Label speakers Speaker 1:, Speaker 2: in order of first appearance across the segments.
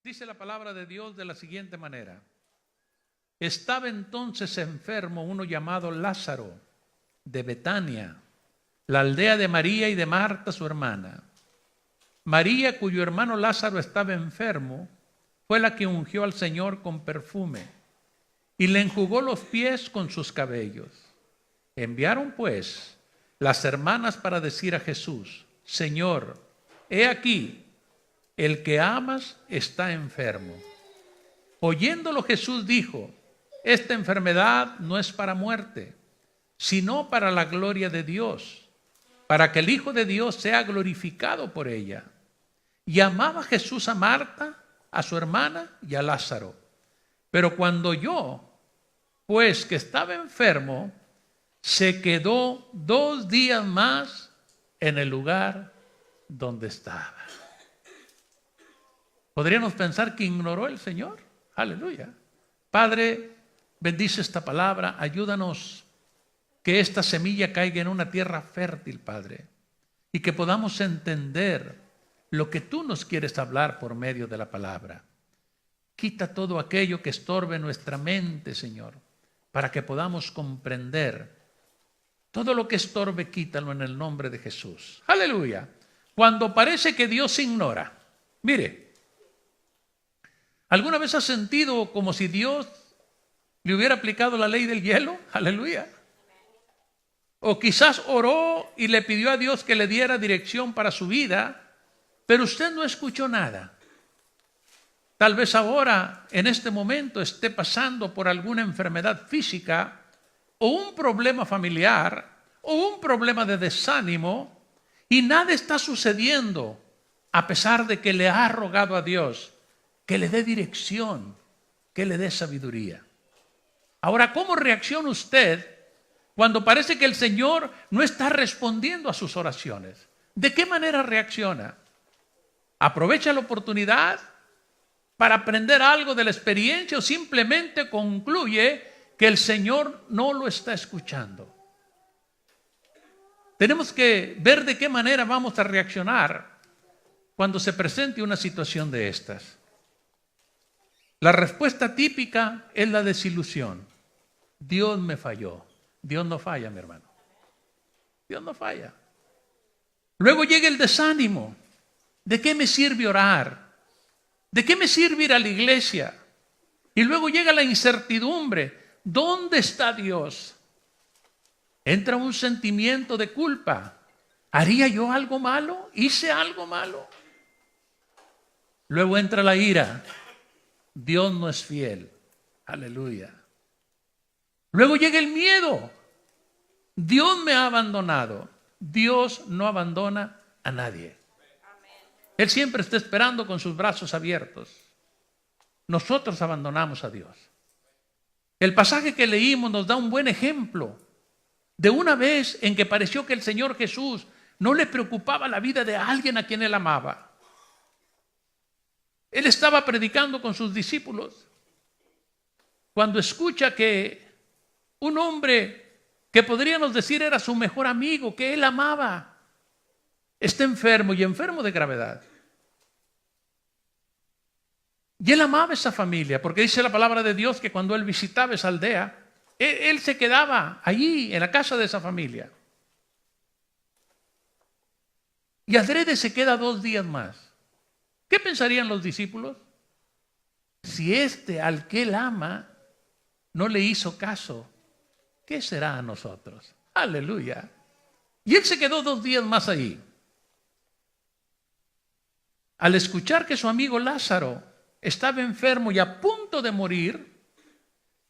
Speaker 1: Dice la palabra de Dios de la siguiente manera. Estaba entonces enfermo uno llamado Lázaro, de Betania, la aldea de María y de Marta, su hermana. María, cuyo hermano Lázaro estaba enfermo, fue la que ungió al Señor con perfume y le enjugó los pies con sus cabellos. Enviaron pues las hermanas para decir a Jesús: Señor, he aquí, el que amas está enfermo. Oyéndolo Jesús dijo: esta enfermedad no es para muerte, sino para la gloria de Dios, para que el Hijo de Dios sea glorificado por ella. Y amaba Jesús a Marta, a su hermana y a Lázaro. Pero cuando oyó, pues, que estaba enfermo, se quedó 2 días más en el lugar donde estaba. Podríamos pensar que ignoró el Señor. Aleluya. Padre, bendice esta palabra. Ayúdanos que esta semilla caiga en una tierra fértil, Padre, y que podamos entender lo que tú nos quieres hablar por medio de la palabra. Quita todo aquello que estorbe nuestra mente, Señor, para que podamos comprender. Todo lo que estorbe, quítalo en el nombre de Jesús. Aleluya. Cuando parece que Dios ignora. Mire, ¿alguna vez has sentido como si Dios le hubiera aplicado la ley del hielo? Aleluya. O quizás oró y le pidió a Dios que le diera dirección para su vida, pero usted no escuchó nada. Tal vez ahora, en este momento, esté pasando por alguna enfermedad física o un problema familiar o un problema de desánimo y nada está sucediendo a pesar de que le ha rogado a Dios que le dé dirección, que le dé sabiduría. Ahora, ¿cómo reacciona usted cuando parece que el Señor no está respondiendo a sus oraciones? ¿De qué manera reacciona? ¿Aprovecha la oportunidad para aprender algo de la experiencia o simplemente concluye que el Señor no lo está escuchando? Tenemos que ver de qué manera vamos a reaccionar cuando se presente una situación de estas. La respuesta típica es la desilusión. Dios me falló. Dios no falla, mi hermano. Dios no falla. Luego llega el desánimo. ¿De qué me sirve orar? ¿De qué me sirve ir a la iglesia? Y luego llega la incertidumbre. ¿Dónde está Dios? Entra un sentimiento de culpa. ¿Haría yo algo malo? ¿Hice algo malo? Luego entra la ira. Dios no es fiel. Aleluya. Luego llega el miedo. Dios me ha abandonado. Dios no abandona a nadie. Él siempre está esperando con sus brazos abiertos. Nosotros abandonamos a Dios. El pasaje que leímos nos da un buen ejemplo de una vez en que pareció que el Señor Jesús no le preocupaba la vida de alguien a quien Él amaba. Él estaba predicando con sus discípulos cuando escucha que un hombre que podríamos decir era su mejor amigo, que Él amaba, está enfermo y enfermo de gravedad. Y Él amaba esa familia, porque dice la palabra de Dios que cuando Él visitaba esa aldea, Él se quedaba allí en la casa de esa familia. Y adrede se queda 2 días más. ¿Qué pensarían los discípulos? Si este al que Él ama no le hizo caso, ¿qué será a nosotros? Aleluya. Y Él se quedó 2 días más allí. Al escuchar que su amigo Lázaro estaba enfermo y a punto de morir,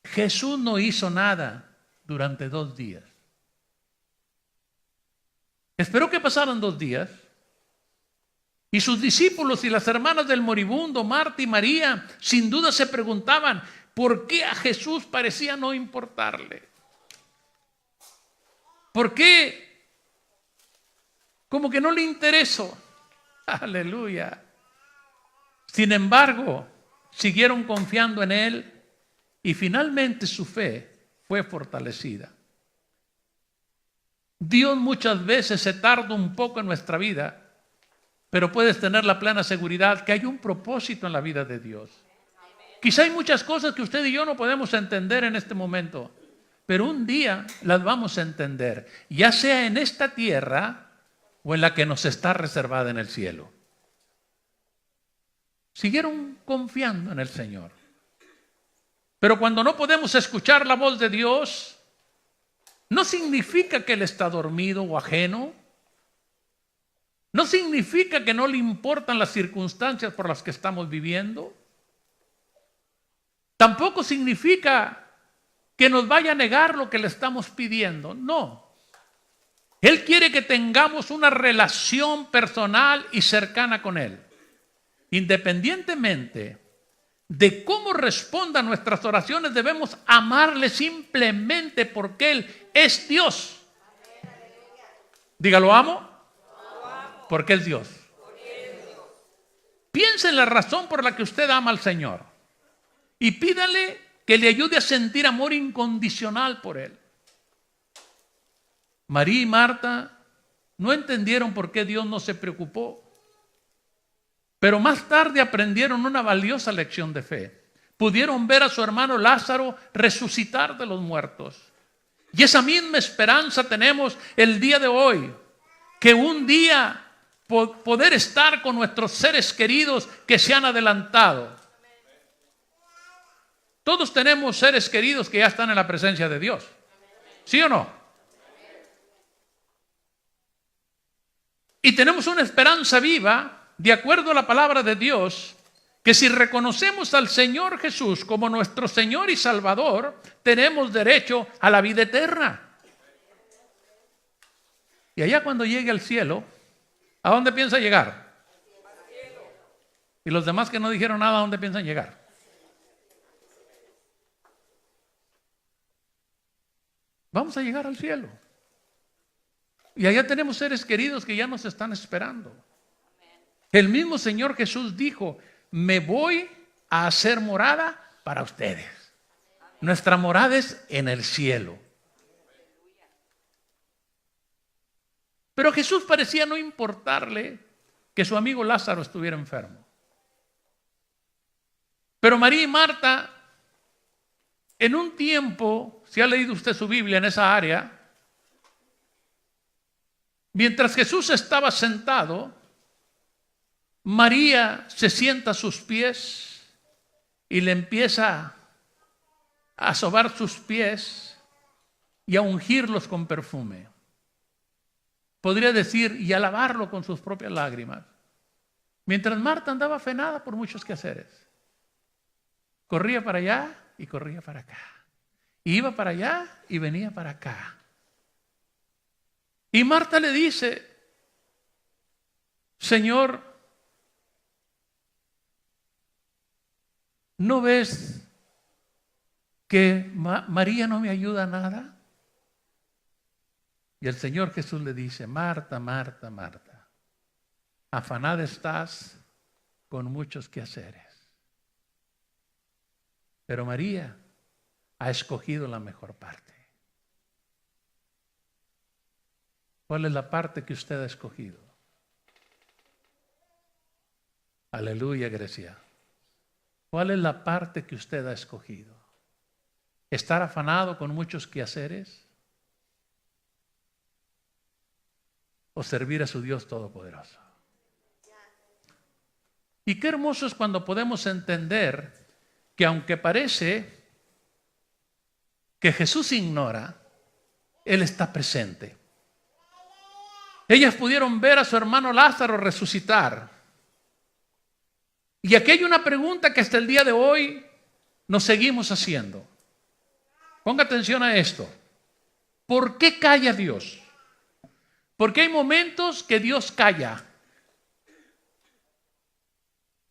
Speaker 1: Jesús no hizo nada durante 2 días. Esperó que pasaran 2 días y sus discípulos y las hermanas del moribundo, Marta y María, sin duda se preguntaban por qué a Jesús parecía no importarle. ¿Por qué? Como que no le interesó. Aleluya. Sin embargo, siguieron confiando en Él y finalmente su fe fue fortalecida. Dios muchas veces se tarda un poco en nuestra vida, pero puedes tener la plena seguridad que hay un propósito en la vida de Dios. Quizá hay muchas cosas que usted y yo no podemos entender en este momento, pero un día las vamos a entender, ya sea en esta tierra o en la que nos está reservada en el cielo. Siguieron confiando en el Señor. Pero cuando no podemos escuchar la voz de Dios, no significa que Él está dormido o ajeno. No significa que no le importan las circunstancias por las que estamos viviendo. Tampoco significa que nos vaya a negar lo que le estamos pidiendo. No. Él quiere que tengamos una relación personal y cercana con Él. Independientemente de cómo responda a nuestras oraciones, debemos amarle simplemente porque Él es Dios. Dígalo, amo. Porque es Dios. Piense en la razón por la que usted ama al Señor y pídale que le ayude a sentir amor incondicional por Él. María y Marta no entendieron por qué Dios no se preocupó, pero más tarde aprendieron una valiosa lección de fe. Pudieron ver a su hermano Lázaro resucitar de los muertos. Y esa misma esperanza tenemos el día de hoy, que un día poder estar con nuestros seres queridos que se han adelantado. Todos tenemos seres queridos que ya están en la presencia de Dios. ¿Sí o no? Y tenemos una esperanza viva, de acuerdo a la palabra de Dios, que si reconocemos al Señor Jesús como nuestro Señor y Salvador, tenemos derecho a la vida eterna. Y allá cuando llegue al cielo, ¿a dónde piensa llegar? Y los demás que no dijeron nada, ¿a dónde piensan llegar? Vamos a llegar al cielo. Y allá tenemos seres queridos que ya nos están esperando. El mismo Señor Jesús dijo: me voy a hacer morada para ustedes. Nuestra morada es en el cielo. Pero a Jesús parecía no importarle que su amigo Lázaro estuviera enfermo. Pero María y Marta, en un tiempo, si ha leído usted su Biblia en esa área, mientras Jesús estaba sentado, María se sienta a sus pies y le empieza a sobar sus pies y a ungirlos con perfume. Podría decir, y a lavarlo con sus propias lágrimas. Mientras Marta andaba afanada por muchos quehaceres. Corría para allá y corría para acá. Iba para allá y venía para acá. Y Marta le dice: Señor, ¿no ves que María no me ayuda a nada? Y el Señor Jesús le dice: Marta, Marta, Marta, afanada estás con muchos quehaceres, pero María ha escogido la mejor parte. ¿Cuál es la parte que usted ha escogido? Aleluya, iglesia. ¿Cuál es la parte que usted ha escogido? ¿Estar afanado con muchos quehaceres? ¿O servir a su Dios Todopoderoso? Y qué hermoso es cuando podemos entender que aunque parece que Jesús ignora, Él está presente. Ellas pudieron ver a su hermano Lázaro resucitar. Y aquí hay una pregunta que hasta el día de hoy nos seguimos haciendo. Ponga atención a esto. ¿Por qué calla Dios? Porque hay momentos que Dios calla.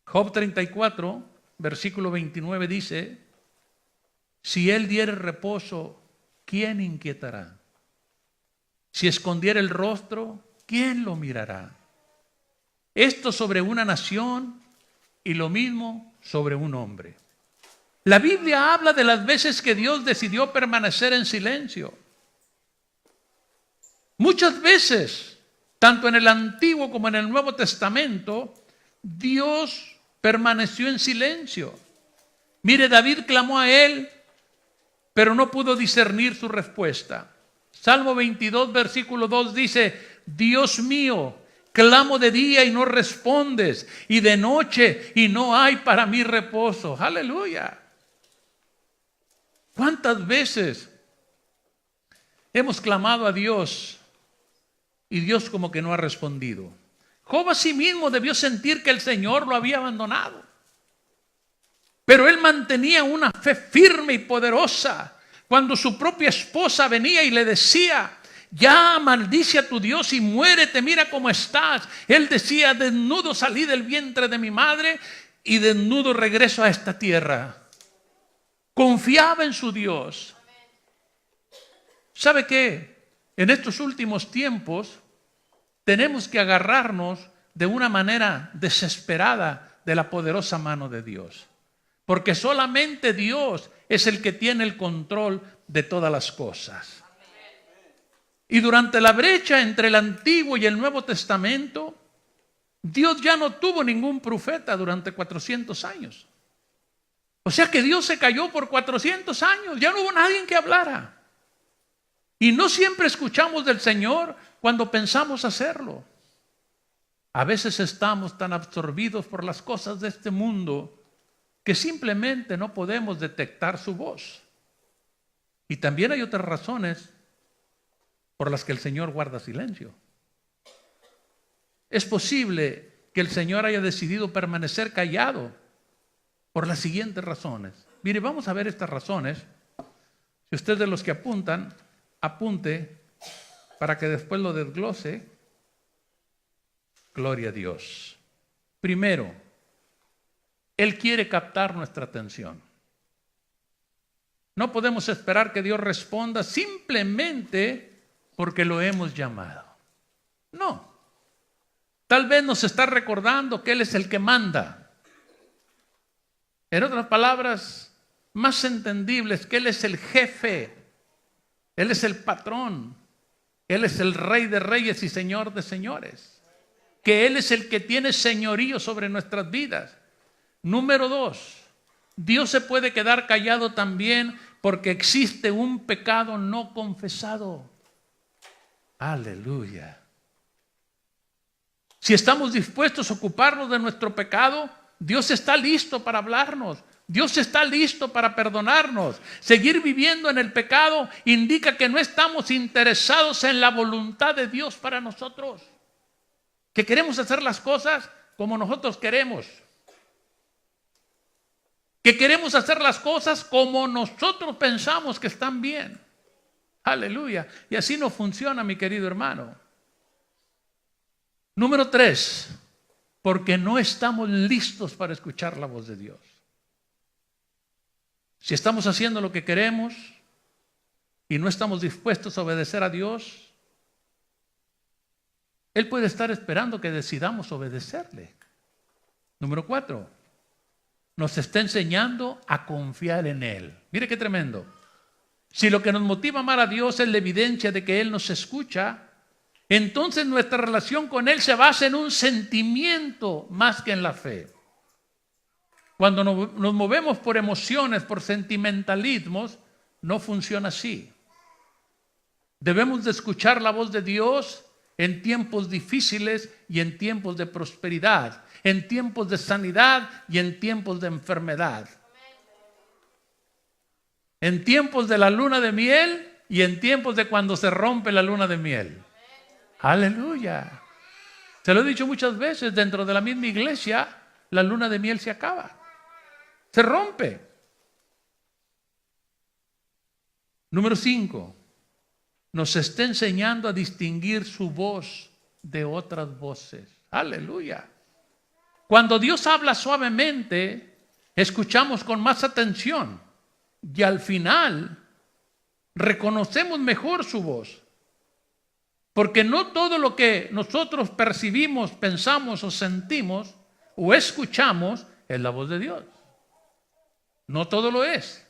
Speaker 1: Job 34, versículo 29 dice: si Él diere reposo, ¿quién inquietará? Si escondiera el rostro, ¿quién lo mirará? Esto sobre una nación y lo mismo sobre un hombre. La Biblia habla de las veces que Dios decidió permanecer en silencio. Muchas veces Tanto en el Antiguo como en el Nuevo Testamento, Dios permaneció en silencio. Mire, David clamó a él, pero no pudo discernir su respuesta. Salmo 22, versículo 2 dice: Dios mío, clamo de día y no respondes, y de noche y no hay para mí reposo. Aleluya. ¿Cuántas veces hemos clamado a Dios y Dios como que no ha respondido? Job a sí mismo debió sentir que el Señor lo había abandonado, pero él mantenía una fe firme y poderosa. Cuando su propia esposa venía y le decía: ya maldice a tu Dios y muérete, mira cómo estás, él decía: desnudo salí del vientre de mi madre y desnudo regreso a esta tierra. Confiaba en su Dios. ¿Sabe qué? En estos últimos tiempos tenemos que agarrarnos de una manera desesperada de la poderosa mano de Dios, porque solamente Dios es el que tiene el control de todas las cosas. Y durante la brecha entre el Antiguo y el Nuevo Testamento, Dios ya no tuvo ningún profeta durante 400 años. O sea que Dios se cayó por 400 años, ya no hubo nadie que hablara. Y no siempre escuchamos del Señor cuando pensamos hacerlo. A veces estamos tan absorbidos por las cosas de este mundo que simplemente no podemos detectar su voz. Y también hay otras razones por las que el Señor guarda silencio. Es posible que el Señor haya decidido permanecer callado por las siguientes razones. Mire, vamos a ver estas razones. Si usted de los que apuntan, apunte para que después lo desglose. Gloria a Dios. Primero, Él quiere captar nuestra atención. No podemos esperar que Dios responda simplemente porque lo hemos llamado. No. Tal vez nos está recordando que Él es el que manda. En otras palabras más entendibles, que Él es el jefe, Él es el patrón, Él es el Rey de reyes y Señor de señores, que Él es el que tiene señorío sobre nuestras vidas. Número 2, Dios se puede quedar callado también porque existe un pecado no confesado. Aleluya. Si estamos dispuestos a ocuparnos de nuestro pecado, Dios está listo para hablarnos. Dios está listo para perdonarnos. Seguir viviendo en el pecado indica que no estamos interesados en la voluntad de Dios para nosotros. Que queremos hacer las cosas como nosotros queremos. Que queremos hacer las cosas como nosotros pensamos que están bien. Aleluya. Y así no funciona, mi querido hermano. Número 3. Porque no estamos listos para escuchar la voz de Dios. Si estamos haciendo lo que queremos y no estamos dispuestos a obedecer a Dios, Él puede estar esperando que decidamos obedecerle. Número 4, nos está enseñando a confiar en Él. Mire qué tremendo. Si lo que nos motiva a amar a Dios es la evidencia de que Él nos escucha, entonces nuestra relación con Él se basa en un sentimiento más que en la fe. Cuando nos movemos por emociones, por sentimentalismos, no funciona así. Debemos de escuchar la voz de Dios en tiempos difíciles y en tiempos de prosperidad, en tiempos de sanidad y en tiempos de enfermedad. En tiempos de la luna de miel y en tiempos de cuando se rompe la luna de miel. Aleluya. Se lo he dicho muchas veces, dentro de la misma iglesia, la luna de miel se acaba. Se rompe. Número 5. Nos está enseñando a distinguir su voz de otras voces. Aleluya. Cuando Dios habla suavemente, escuchamos con más atención y al final reconocemos mejor su voz. Porque no todo lo que nosotros percibimos, pensamos o sentimos o escuchamos es la voz de Dios. No todo lo es.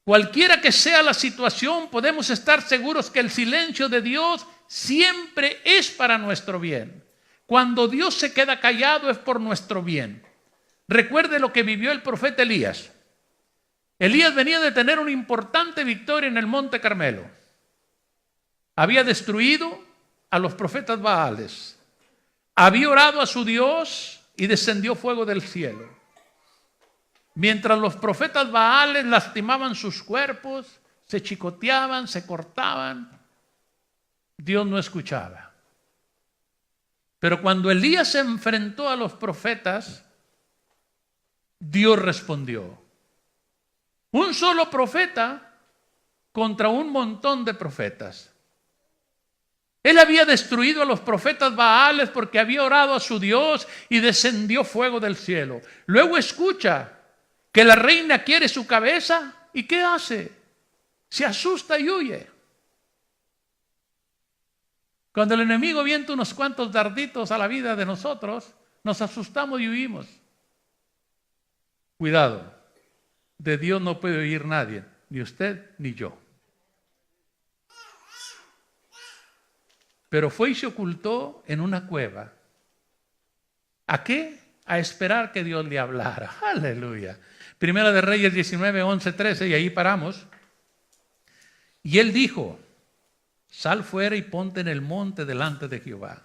Speaker 1: Cualquiera que sea la situación, podemos estar seguros que el silencio de Dios siempre es para nuestro bien. Cuando Dios se queda callado es por nuestro bien. Recuerde lo que vivió el profeta Elías. Elías venía de tener una importante victoria en el Monte Carmelo. Había destruido a los profetas Baales. Había orado a su Dios y descendió fuego del cielo. Mientras los profetas Baales lastimaban sus cuerpos, se chicoteaban, se cortaban, Dios no escuchaba. Pero cuando Elías se enfrentó a los profetas, Dios respondió. Un solo profeta contra un montón de profetas. Él había destruido a los profetas Baales porque había orado a su Dios y descendió fuego del cielo. Luego escucha que la reina quiere su cabeza, ¿y qué hace? Se asusta y huye. Cuando el enemigo avienta unos cuantos darditos a la vida de nosotros, nos asustamos y huimos. Cuidado, de Dios no puede huir nadie, ni usted ni yo. Pero fue y se ocultó en una cueva. ¿A qué? A esperar que Dios le hablara. Aleluya. Primera de Reyes 19, 11, 13, y ahí paramos. Y él dijo, sal fuera y ponte en el monte delante de Jehová.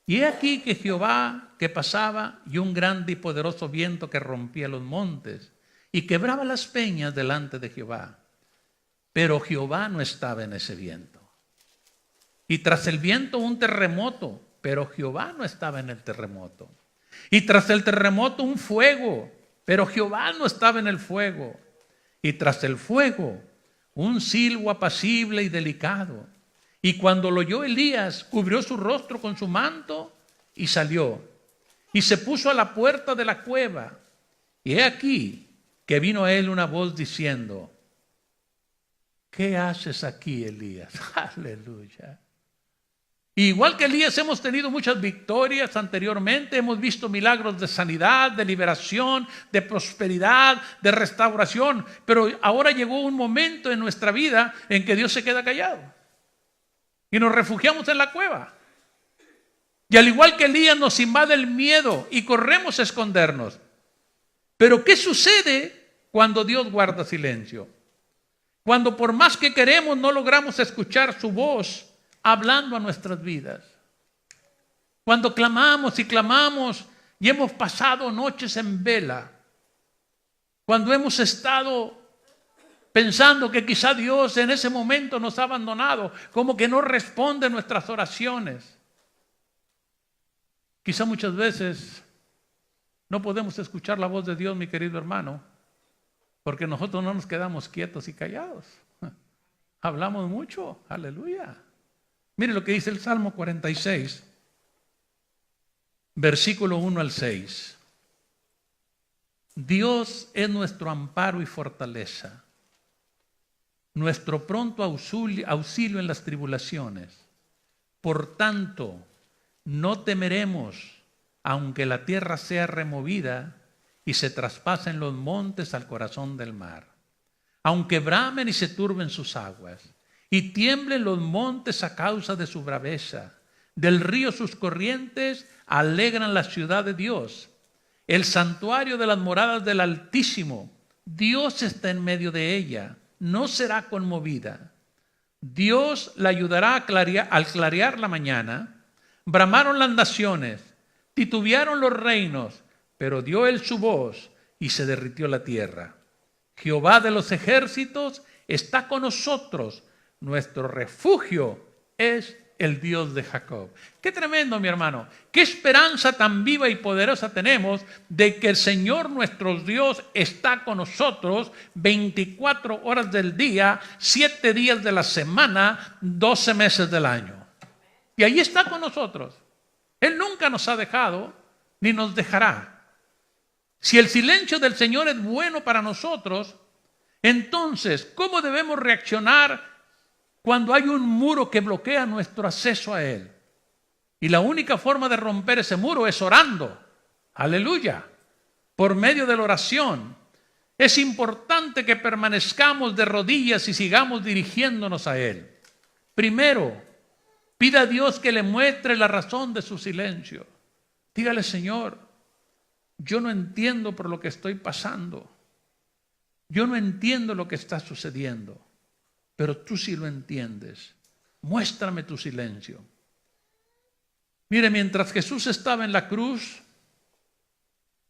Speaker 1: Y he aquí que Jehová que pasaba y un grande y poderoso viento que rompía los montes y quebraba las peñas delante de Jehová. Pero Jehová no estaba en ese viento. Y tras el viento un terremoto, pero Jehová no estaba en el terremoto. Y tras el terremoto un fuego, pero Jehová no estaba en el fuego. Y tras el fuego un silbo apacible y delicado. Y cuando lo oyó Elías, cubrió su rostro con su manto y salió. Y se puso a la puerta de la cueva. Y he aquí que vino a él una voz diciendo, ¿qué haces aquí, Elías? Aleluya. Igual que Elías hemos tenido muchas victorias anteriormente, hemos visto milagros de sanidad, de liberación, de prosperidad, de restauración, pero ahora llegó un momento en nuestra vida en que Dios se queda callado y nos refugiamos en la cueva. Y al igual que Elías nos invade el miedo y corremos a escondernos. Pero ¿qué sucede cuando Dios guarda silencio? Cuando por más que queremos no logramos escuchar su voz hablando a nuestras vidas. Cuando clamamos y clamamos y hemos pasado noches en vela. Cuando hemos estado pensando que quizá Dios en ese momento nos ha abandonado, como que no responde nuestras oraciones. Quizá muchas veces no podemos escuchar la voz de Dios, mi querido hermano, porque nosotros no nos quedamos quietos y callados. Hablamos mucho, aleluya. Mire lo que dice el Salmo 46, versículo 1 al 6. Dios es nuestro amparo y fortaleza, nuestro pronto auxilio en las tribulaciones. Por tanto, no temeremos, aunque la tierra sea removida y se traspasen los montes al corazón del mar, aunque bramen y se turben sus aguas, y tiemblen los montes a causa de su braveza. Del río sus corrientes alegran la ciudad de Dios, el santuario de las moradas del Altísimo. Dios está en medio de ella, no será conmovida. Dios la ayudará al clarear la mañana. Bramaron las naciones, titubearon los reinos, pero dio él su voz y se derritió la tierra. Jehová de los ejércitos está con nosotros. Nuestro refugio es el Dios de Jacob. Qué tremendo, mi hermano. Qué esperanza tan viva y poderosa tenemos de que el Señor nuestro Dios está con nosotros 24 horas del día, 7 días de la semana, 12 meses del año. Y ahí está con nosotros. Él nunca nos ha dejado ni nos dejará. Si el silencio del Señor es bueno para nosotros, entonces, ¿cómo debemos reaccionar cuando hay un muro que bloquea nuestro acceso a Él? Y la única forma de romper ese muro es orando. Aleluya. Por medio de la oración. Es importante que permanezcamos de rodillas y sigamos dirigiéndonos a Él. Primero, Pida a Dios que le muestre la razón de su silencio. Dígale: Señor, yo no entiendo por lo que estoy pasando. Yo no entiendo lo que está sucediendo, pero tú sí lo entiendes. Muéstrame tu silencio. Mire, mientras Jesús estaba en la cruz,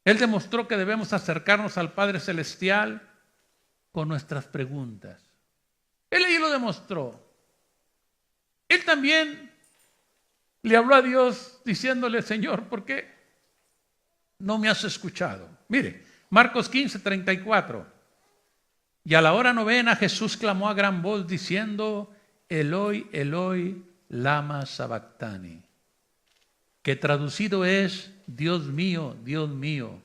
Speaker 1: Él demostró que debemos acercarnos al Padre Celestial con nuestras preguntas. Él ahí lo demostró. Él también le habló a Dios diciéndole: Señor, ¿por qué no me has escuchado? Mire, Marcos 15:34. Y a la hora novena Jesús clamó a gran voz diciendo: Eloi, Eloi, lama sabactani. Que traducido es: Dios mío,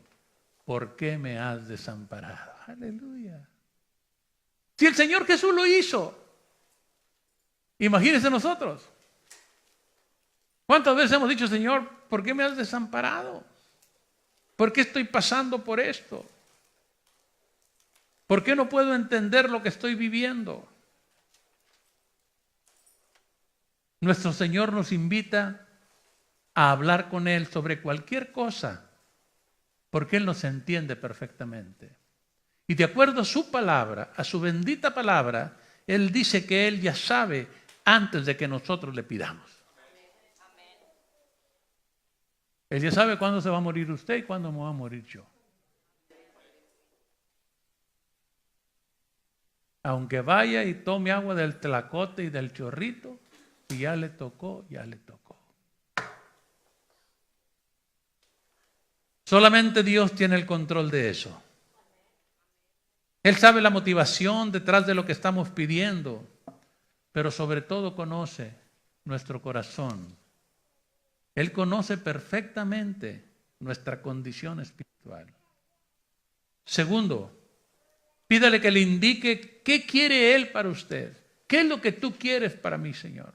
Speaker 1: ¿por qué me has desamparado? Aleluya. Si el Señor Jesús lo hizo, imagínense nosotros. ¿Cuántas veces hemos dicho: Señor, ¿por qué me has desamparado? ¿Por qué estoy pasando por esto? ¿Por qué no puedo entender lo que estoy viviendo? Nuestro Señor nos invita a hablar con Él sobre cualquier cosa, porque Él nos entiende perfectamente. Y de acuerdo a su palabra, a su bendita palabra, Él dice que Él ya sabe antes de que nosotros le pidamos. Él ya sabe cuándo se va a morir usted y cuándo me voy a morir yo. Aunque vaya y tome agua del tlacote y del chorrito, si ya le tocó, ya le tocó. Solamente Dios tiene el control de eso. Él sabe la motivación detrás de lo que estamos pidiendo, pero sobre todo conoce nuestro corazón. Él conoce perfectamente nuestra condición espiritual. Segundo, pídale que le indique qué quiere Él para usted. ¿Qué es lo que tú quieres para mí, Señor?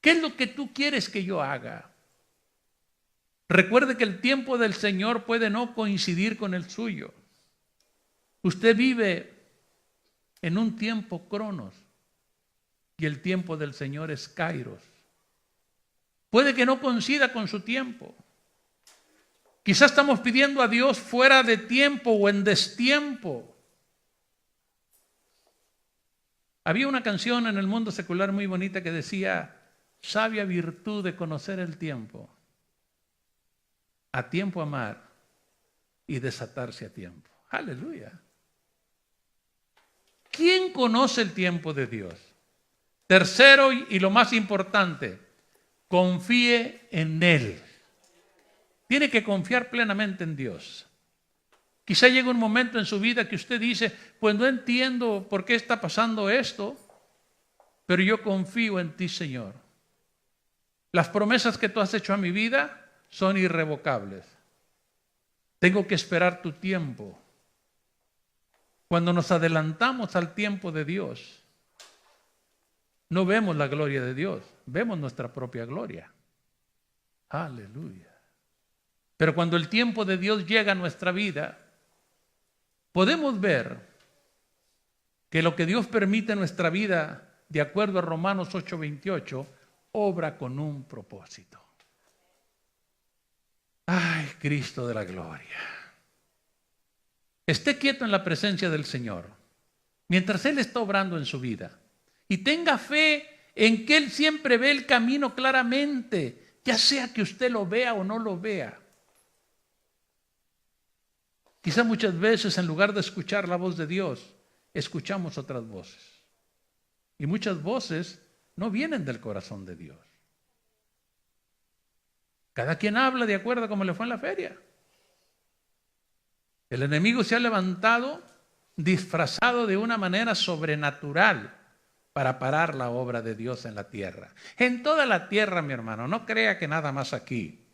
Speaker 1: ¿Qué es lo que tú quieres que yo haga? Recuerde que el tiempo del Señor puede no coincidir con el suyo. Usted vive en un tiempo cronos y el tiempo del Señor es kairos. Puede que no coincida con su tiempo. Quizás estamos pidiendo a Dios fuera de tiempo o en destiempo. Había una canción en el mundo secular muy bonita que decía: sabia virtud de conocer el tiempo, a tiempo amar y desatarse a tiempo. Aleluya. ¿Quién conoce el tiempo de Dios? Tercero, y lo más importante, confíe en Él. Tiene que confiar plenamente en Dios. Quizá llegue un momento en su vida que usted dice: pues no entiendo por qué está pasando esto, pero yo confío en ti, Señor. Las promesas que tú has hecho a mi vida son irrevocables. Tengo que esperar tu tiempo. Cuando nos adelantamos al tiempo de Dios, no vemos la gloria de Dios, vemos nuestra propia gloria. Aleluya. Pero cuando el tiempo de Dios llega a nuestra vida, podemos ver que lo que Dios permite en nuestra vida, de acuerdo a Romanos 8:28, obra con un propósito. Ay, Cristo de la gloria. Esté quieto en la presencia del Señor, mientras Él está obrando en su vida. Y tenga fe en que Él siempre ve el camino claramente, ya sea que usted lo vea o no lo vea. Quizá muchas veces, en lugar de escuchar la voz de Dios, escuchamos otras voces. Y muchas voces no vienen del corazón de Dios. Cada quien habla de acuerdo a cómo le fue en la feria. El enemigo se ha levantado disfrazado de una manera sobrenatural para parar la obra de Dios en la tierra. En toda la tierra, mi hermano, no crea que nada más aquí.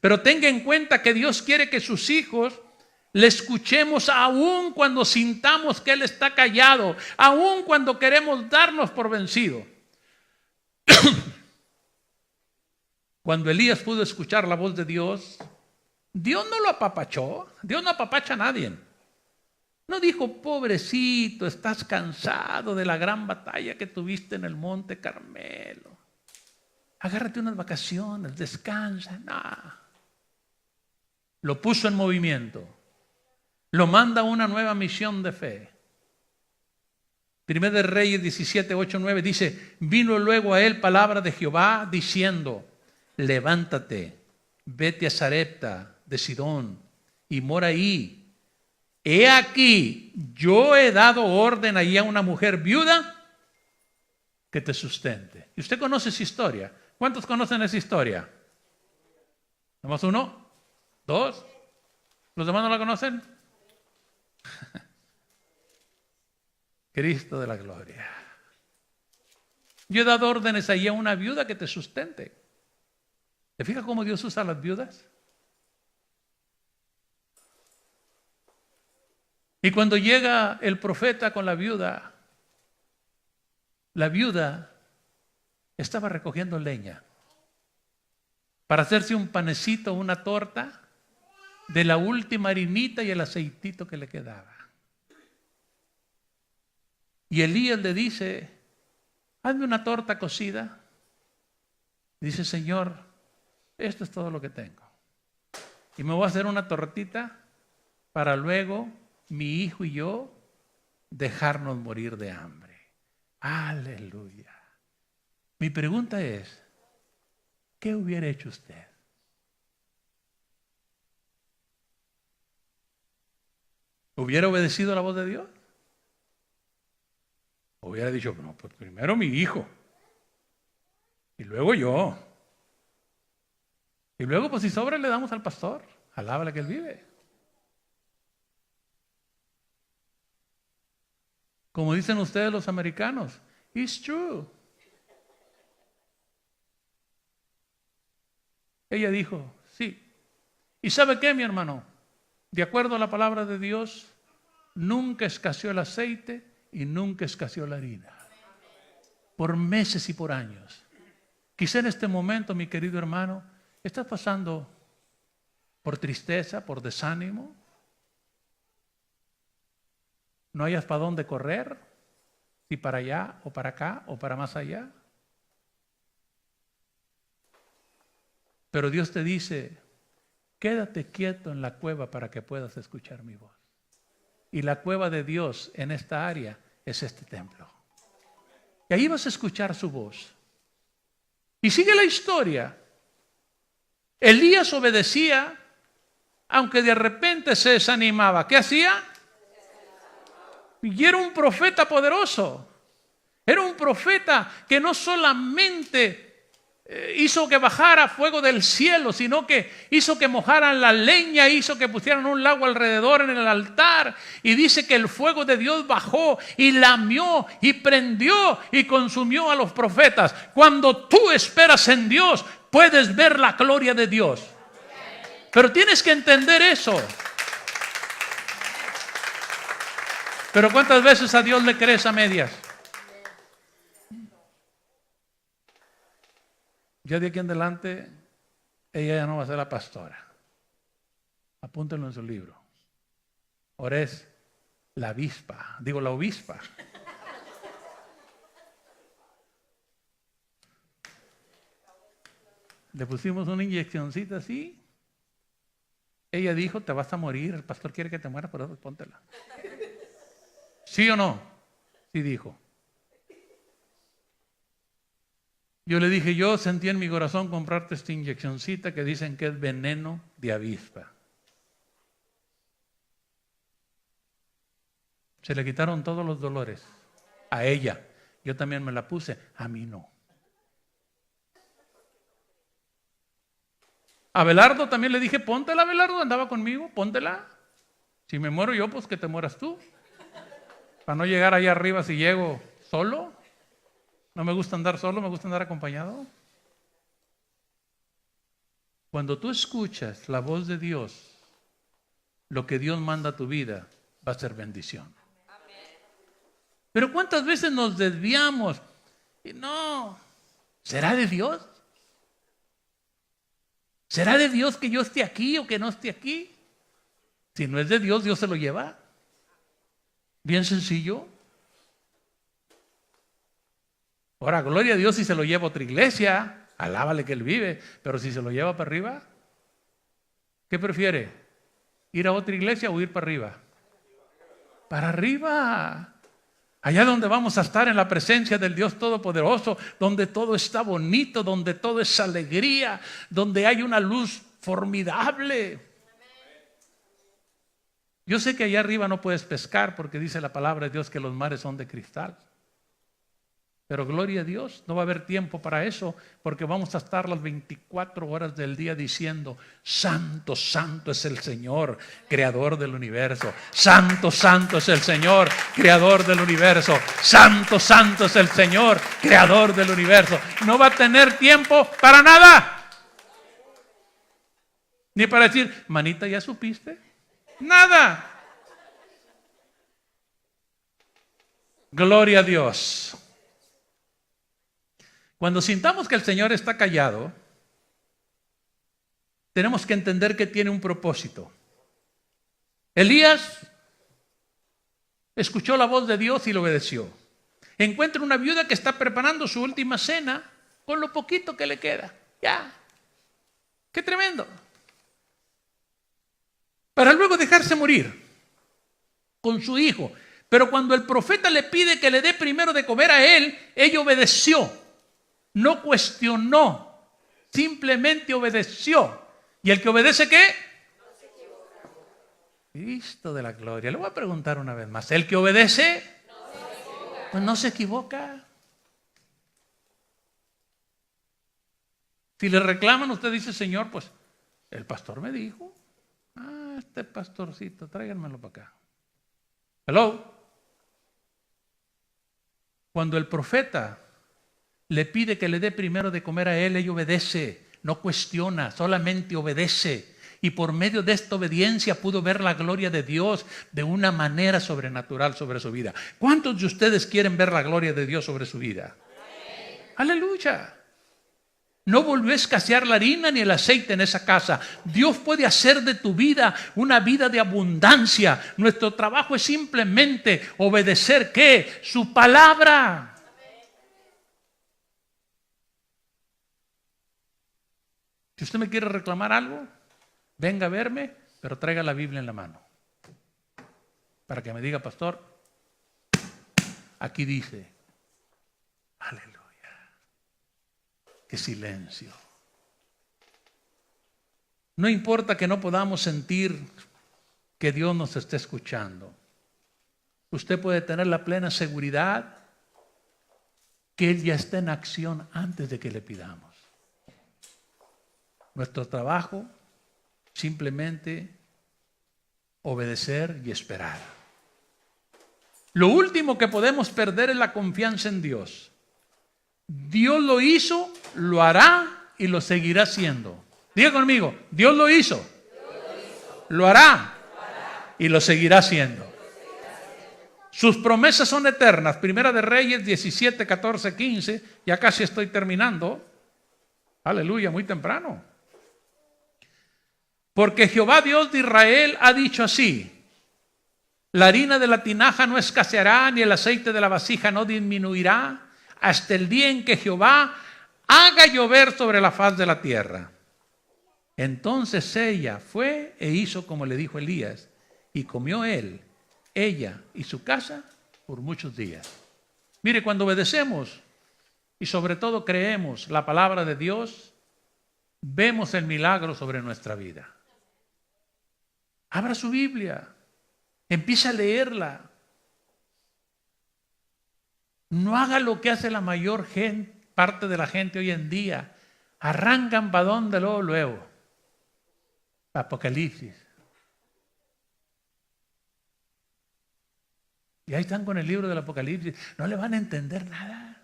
Speaker 1: Pero tenga en cuenta que Dios quiere que sus hijos le escuchemos aún cuando sintamos que Él está callado, aún cuando queremos darnos por vencido. Cuando Elías pudo escuchar la voz de Dios, Dios no lo apapachó. Dios no apapacha a nadie. No dijo: pobrecito, estás cansado de la gran batalla que tuviste en el monte Carmelo. agárrate unas vacaciones, descansa. No. Lo puso en movimiento. Lo manda a una nueva misión de fe. Primera de Reyes 17, 8, 9 dice, vino luego a él palabra de Jehová diciendo, levántate, vete a Sarepta de Sidón y mora ahí. He aquí, yo he dado orden ahí a una mujer viuda que te sustente. ¿Y usted conoce esa historia? ¿Cuántos conocen esa historia? ¿Nomás uno? ¿Dos? ¿Los demás no la conocen? Cristo de la gloria. Yo he dado órdenes ahí a una viuda que te sustente. ¿Te fijas cómo Dios usa a las viudas? Y cuando llega el profeta con la viuda estaba recogiendo leña para hacerse un panecito, una torta de la última harinita y el aceitito que le quedaba. Y Elías le dice, hazme una torta cocida. Dice, Señor, esto es todo lo que tengo. Y me voy a hacer una tortita para luego mi hijo y yo dejarnos morir de hambre. Aleluya. Mi pregunta es, ¿qué hubiera hecho usted? ¿Hubiera obedecido la voz de Dios? Hubiera dicho, no, pues primero mi hijo, y luego yo, y luego pues si sobra le damos al pastor, alábale que él vive. Como dicen ustedes los americanos, it's true. Ella dijo, sí. ¿Y sabe qué, mi hermano? De acuerdo a la palabra de Dios, nunca escaseó el aceite y nunca escaseó la harina. Por meses y por años. Quizá en este momento, mi querido hermano, estás pasando por tristeza, por desánimo. No hayas para dónde correr, si para allá o para acá o para más allá. Pero Dios te dice, quédate quieto en la cueva para que puedas escuchar mi voz. Y la cueva de Dios en esta área es este templo. Y ahí vas a escuchar su voz. Y sigue la historia. Elías obedecía, aunque de repente se desanimaba. ¿Qué hacía? Y era un profeta poderoso. Era un profeta que no solamente hizo que bajara fuego del cielo, sino que hizo que mojaran la leña, hizo que pusieran un lago alrededor en el altar, y dice que el fuego de Dios bajó y lamió y prendió y consumió a los profetas. Cuando tú esperas en Dios, puedes ver la gloria de Dios. Pero tienes que entender eso. Pero ¿cuántas veces a Dios le crees a medias? Ya de aquí en adelante, ella ya no va a ser la pastora. Apúntenlo en su libro. Ahora es la avispa, la obispa. Le pusimos una inyeccióncita así. Ella dijo, te vas a morir, el pastor quiere que te mueras, por eso póntela. ¿Sí o no? Sí dijo. Yo le dije, yo sentí en mi corazón comprarte esta inyeccióncita que dicen que es veneno de avispa. Se le quitaron todos los dolores a ella. Yo también me la puse, a mí no. A Abelardo también le dije, póntela, Abelardo, andaba conmigo, póntela. Si me muero yo, pues que te mueras tú. Para no llegar allá arriba si llego solo. No me gusta andar solo, me gusta andar acompañado. Cuando tú escuchas la voz de Dios, lo que Dios manda a tu vida va a ser bendición. Pero ¿cuántas veces nos desviamos? Y no, ¿será de Dios? ¿Será de Dios que yo esté aquí o que no esté aquí? Si no es de Dios, Dios se lo lleva. Bien sencillo. Ahora, gloria a Dios si se lo lleva a otra iglesia. Alábale que Él vive, pero si se lo lleva para arriba, ¿qué prefiere? ¿Ir a otra iglesia o ir para arriba? Para arriba. Allá donde vamos a estar en la presencia del Dios Todopoderoso, donde todo está bonito, donde todo es alegría, donde hay una luz formidable. Yo sé que allá arriba no puedes pescar porque dice la palabra de Dios que los mares son de cristal. Pero gloria a Dios, no va a haber tiempo para eso porque vamos a estar las 24 horas del día diciendo: Santo, santo es el Señor, creador del universo. Santo, santo es el Señor, creador del universo. Santo, santo es el Señor, creador del universo. No va a tener tiempo para nada. Ni para decir: manita, ¿ya supiste? Nada. Gloria a Dios. Cuando sintamos que el Señor está callado, tenemos que entender que tiene un propósito. Elías escuchó la voz de Dios y lo obedeció. Encuentra una viuda que está preparando su última cena con lo poquito que le queda. Ya. ¡Qué tremendo! Para luego dejarse morir con su hijo. Pero cuando el profeta le pide que le dé primero de comer a él, ella obedeció. No cuestionó, simplemente obedeció. ¿Y el que obedece qué? No se equivoca. Cristo de la gloria. Le voy a preguntar una vez más. ¿El que obedece? No se equivoca. Pues no se equivoca. Si le reclaman, usted dice: Señor, pues el pastor me dijo. Este pastorcito, tráiganmelo para acá. Hello. Cuando el profeta le pide que le dé primero de comer a él, ella obedece, no cuestiona, solamente obedece. Y por medio de esta obediencia pudo ver la gloria de Dios de una manera sobrenatural sobre su vida. ¿Cuántos de ustedes quieren ver la gloria de Dios sobre su vida? Aleluya. No volvió a escasear la harina ni el aceite en esa casa. Dios puede hacer de tu vida una vida de abundancia. Nuestro trabajo es simplemente obedecer ¿qué? Su palabra. Si usted me quiere reclamar algo, venga a verme, pero traiga la Biblia en la mano. Para que me diga: pastor, aquí dice. Aleluya. Qué silencio. No importa que no podamos sentir que Dios nos esté escuchando. Usted puede tener la plena seguridad que Él ya está en acción antes de que le pidamos. Nuestro trabajo, simplemente obedecer y esperar. Lo último que podemos perder es la confianza en Dios. Dios lo hizo, lo hará y lo seguirá haciendo. Diga conmigo: Dios lo hizo, lo hará y lo seguirá haciendo. Sus promesas son eternas. Primera de Reyes 17, 14, 15. Ya casi estoy terminando. Aleluya, muy temprano. Porque Jehová Dios de Israel ha dicho así: la harina de la tinaja no escaseará, ni el aceite de la vasija no disminuirá, hasta el día en que Jehová haga llover sobre la faz de la tierra. Entonces ella fue e hizo como le dijo Elías, y comió él, ella y su casa por muchos días. Mire, cuando obedecemos y sobre todo creemos la palabra de Dios, vemos el milagro sobre nuestra vida. Abra su Biblia, empieza a leerla. No haga lo que hace la mayor parte de la gente hoy en día. Arrancan para donde luego. Apocalipsis. Y ahí están con el libro del Apocalipsis. No le van a entender nada.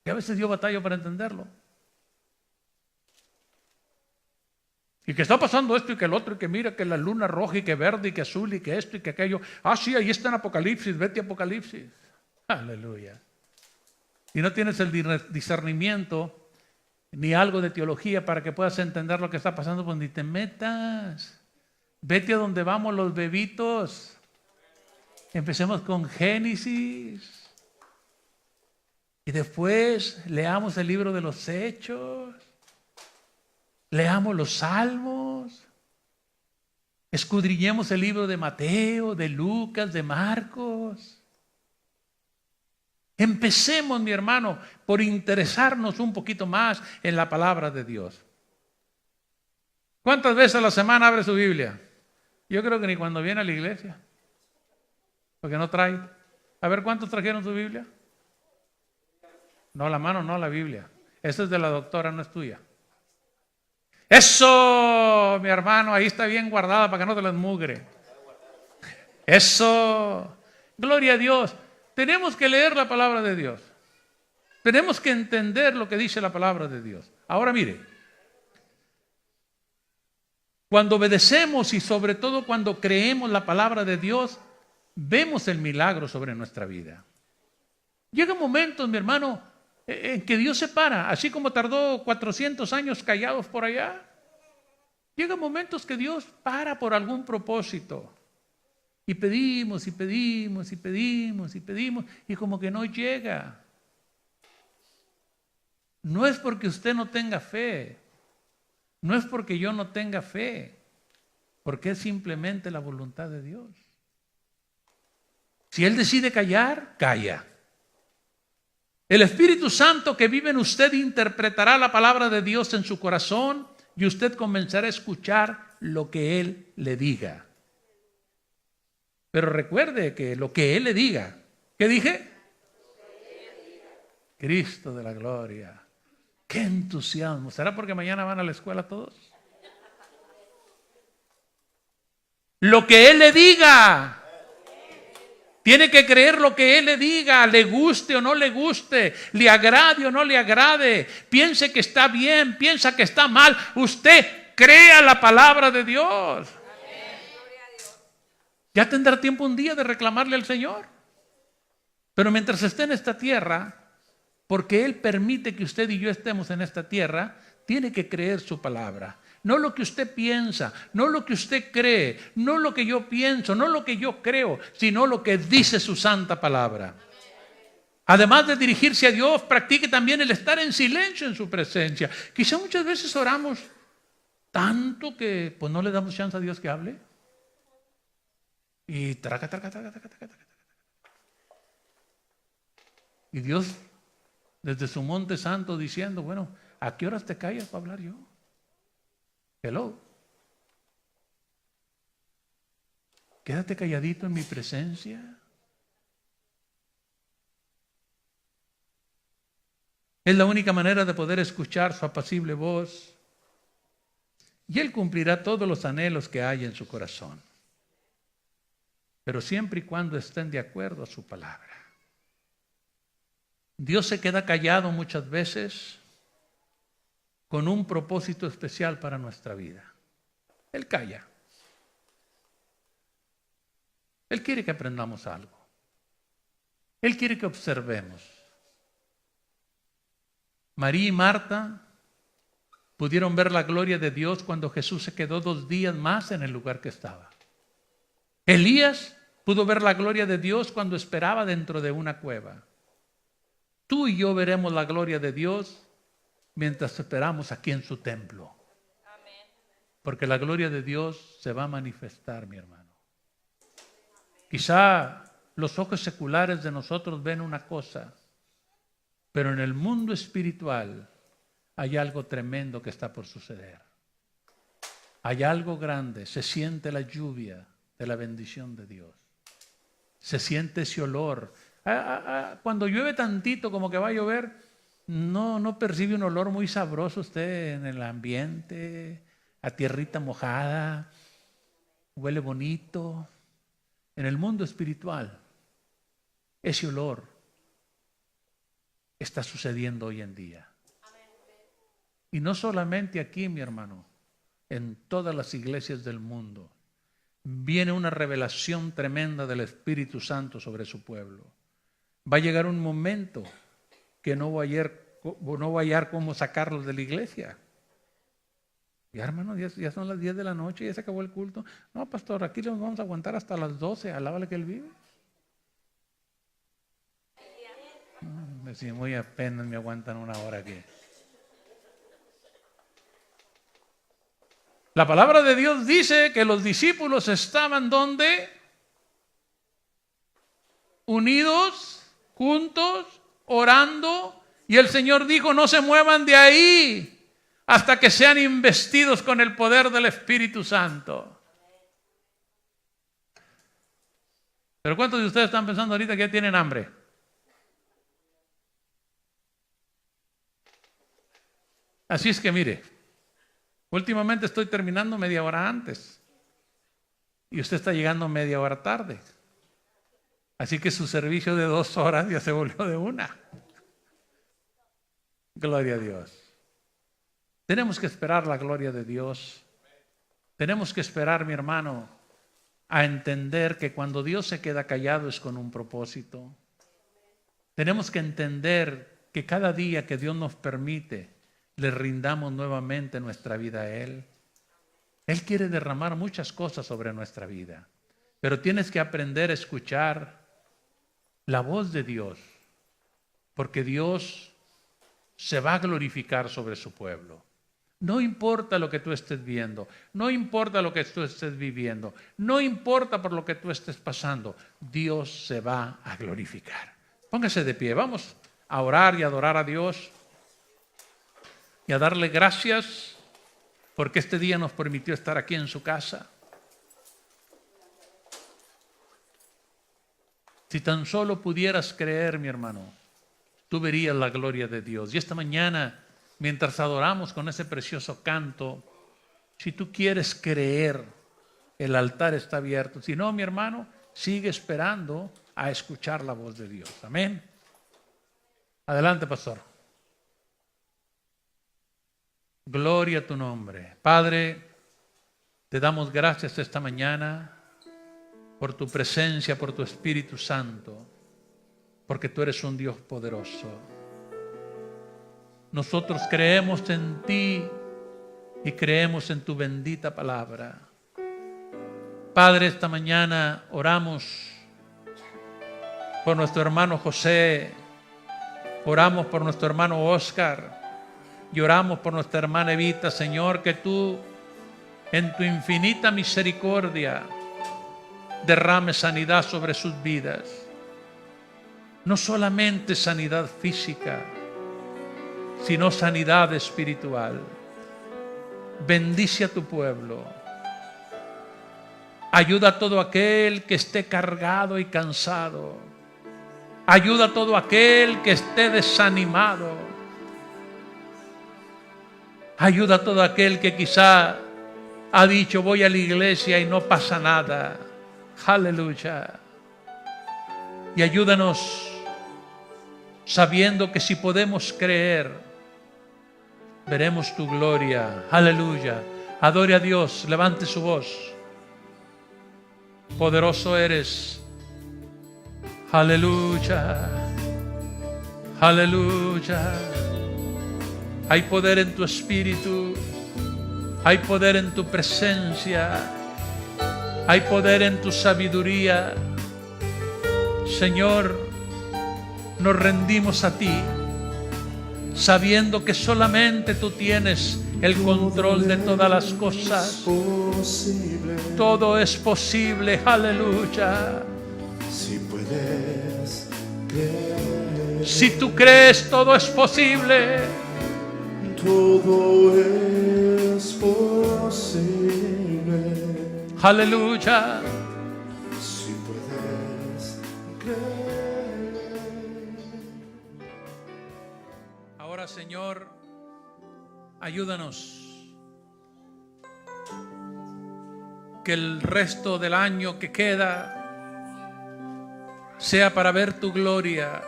Speaker 1: Y a veces dio batalla para entenderlo. Y que está pasando esto y que el otro, y que mira que la luna roja y que verde y que azul y que esto y que aquello. Sí, ahí está en Apocalipsis, vete a Apocalipsis. Aleluya. Y no tienes el discernimiento ni algo de teología para que puedas entender lo que está pasando, pues ni te metas. Vete a donde vamos los bebitos. Empecemos con Génesis. Y después leamos el libro de los Hechos, leamos los Salmos, escudriñemos el libro de Mateo, de Lucas, de Marcos. Empecemos, mi hermano, por interesarnos un poquito más en la palabra de Dios. ¿Cuántas veces a la semana abre su Biblia? Yo creo que ni cuando viene a la iglesia, porque no trae. A ver, ¿cuántos trajeron su Biblia? No, la mano no, la Biblia. Esa es de la doctora, no es tuya. Eso, mi hermano, ahí está bien guardada para que no te la mugre. Eso. Gloria a Dios. Tenemos que leer la palabra de Dios. Tenemos que entender lo que dice la palabra de Dios. Ahora mire, cuando obedecemos y sobre todo cuando creemos la palabra de Dios, vemos el milagro sobre nuestra vida. Llega momentos, mi hermano, en que Dios se para, así como tardó 400 años callados por allá. Llega momentos que Dios para por algún propósito. Y pedimos, y pedimos, y pedimos, y pedimos, y como que no llega. No es porque usted no tenga fe, no es porque yo no tenga fe, porque es simplemente la voluntad de Dios. Si Él decide callar, calla. El Espíritu Santo que vive en usted interpretará la palabra de Dios en su corazón y usted comenzará a escuchar lo que Él le diga. Pero recuerde que lo que Él le diga, ¿qué dije? Cristo de la gloria. ¡Qué entusiasmo! ¿Será porque mañana van a la escuela todos? Lo que Él le diga. Tiene que creer lo que Él le diga, le guste o no le guste, le agrade o no le agrade, piense que está bien, piensa que está mal. Usted crea la palabra de Dios. Ya tendrá tiempo un día de reclamarle al Señor. Pero mientras esté en esta tierra, porque Él permite que usted y yo estemos en esta tierra, tiene que creer su palabra. No lo que usted piensa, no lo que usted cree, no lo que yo pienso, no lo que yo creo, sino lo que dice su santa palabra. Además de dirigirse a Dios, practique también el estar en silencio en su presencia. Quizá muchas veces oramos tanto que pues no le damos chance a Dios que hable. Y traca. Y Dios desde su monte santo diciendo, bueno, ¿a qué horas te callas para hablar yo? Hello. Quédate calladito en mi presencia. Es la única manera de poder escuchar su apacible voz. Y Él cumplirá todos los anhelos que hay en su corazón. Pero siempre y cuando estén de acuerdo a su palabra. Dios se queda callado muchas veces con un propósito especial para nuestra vida. Él calla. Él quiere que aprendamos algo. Él quiere que observemos. María y Marta pudieron ver la gloria de Dios cuando Jesús se quedó 2 días más en el lugar que estaba. Elías pudo ver la gloria de Dios cuando esperaba dentro de una cueva. Tú y yo veremos la gloria de Dios mientras esperamos aquí en su templo. Porque la gloria de Dios se va a manifestar, mi hermano. Quizá los ojos seculares de nosotros ven una cosa, pero en el mundo espiritual hay algo tremendo que está por suceder. Hay algo grande, se siente la lluvia de la bendición de Dios. Se siente ese olor. Cuando llueve tantito como que va a llover, no percibe un olor muy sabroso usted en el ambiente, a tierrita mojada, huele bonito. En el mundo espiritual, ese olor está sucediendo hoy en día. Y no solamente aquí, mi hermano, en todas las iglesias del mundo, viene una revelación tremenda del Espíritu Santo sobre su pueblo. Va a llegar un momento que no va a hallar cómo sacarlos de la iglesia. Ya, hermano, ya son las 10 de la noche, ya se acabó el culto. No, pastor, aquí nos vamos a aguantar hasta las 12, alábale que Él vive. Si muy apenas me aguantan una hora aquí. La palabra de Dios dice que los discípulos estaban ¿dónde? Unidos, juntos, orando. Y el Señor dijo, no se muevan de ahí hasta que sean investidos con el poder del Espíritu Santo. Pero ¿cuántos de ustedes están pensando ahorita que ya tienen hambre? Así es que mire, últimamente estoy terminando media hora antes y usted está llegando media hora tarde. Así que su servicio de 2 horas ya se volvió de 1. Gloria a Dios. Tenemos que esperar la gloria de Dios. Tenemos que esperar, mi hermano, a entender que cuando Dios se queda callado es con un propósito. Tenemos que entender que cada día que Dios nos permite, le rindamos nuevamente nuestra vida a Él. Él quiere derramar muchas cosas sobre nuestra vida, pero tienes que aprender a escuchar la voz de Dios, porque Dios se va a glorificar sobre su pueblo. No importa lo que tú estés viendo, no importa lo que tú estés viviendo, no importa por lo que tú estés pasando, Dios se va a glorificar. Póngase de pie, vamos a orar y adorar a Dios y a darle gracias porque este día nos permitió estar aquí en su casa. Si tan solo pudieras creer, mi hermano, tú verías la gloria de Dios. Y esta mañana, mientras adoramos con ese precioso canto, si tú quieres creer, el altar está abierto. Si no, mi hermano, sigue esperando a escuchar la voz de Dios. Amén. Adelante, pastor. Gloria a tu nombre. Padre, te damos gracias esta mañana por tu presencia, por tu Espíritu Santo, porque tú eres un Dios poderoso. Nosotros creemos en ti y creemos en tu bendita palabra. Padre, esta mañana oramos por nuestro hermano José, oramos por nuestro hermano Oscar y oramos por nuestra hermana Evita, Señor, que tú en tu infinita misericordia derrame sanidad sobre sus vidas. No solamente sanidad física, sino sanidad espiritual. Bendice a tu pueblo. Ayuda a todo aquel que esté cargado y cansado. Ayuda a todo aquel que esté desanimado. Ayuda a todo aquel que quizá ha dicho voy a la iglesia y no pasa nada. Aleluya. Y ayúdanos sabiendo que si podemos creer, veremos tu gloria. Aleluya. Adore a Dios, levante su voz. Poderoso eres. Aleluya. Aleluya. Hay poder en tu espíritu. Hay poder en tu presencia. Hay poder en tu sabiduría. Señor, nos rendimos a ti, sabiendo que solamente tú tienes el control de todas las cosas. Todo es posible, aleluya.
Speaker 2: Si puedes creer,
Speaker 1: si tú crees, todo es posible.
Speaker 2: todo es posible.
Speaker 1: Aleluya.
Speaker 2: Si puedes creer.
Speaker 1: Ahora, Señor, ayúdanos que el resto del año que queda sea para ver tu gloria,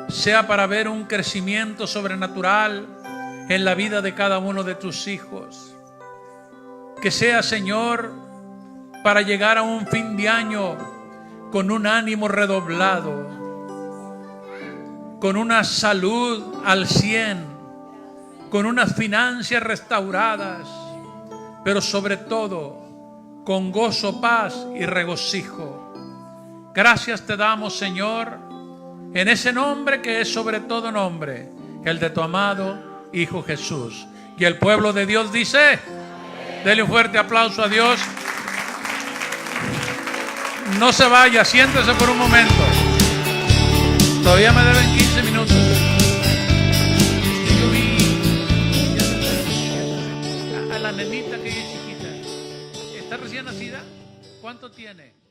Speaker 1: sea para ver un crecimiento sobrenatural en la vida de cada uno de tus hijos. Que sea, Señor, para llegar a un fin de año con un ánimo redoblado, con una salud al 100, con unas finanzas restauradas, pero sobre todo con gozo, paz y regocijo. Gracias te damos, Señor, en ese nombre que es sobre todo nombre, el de tu amado Hijo Jesús. Y el pueblo de Dios dice, dele un fuerte aplauso a Dios. No se vaya, siéntese por un momento. Todavía me deben 15 minutos. Yo vi a la nenita que es chiquita. ¿Está recién nacida? ¿Cuánto tiene?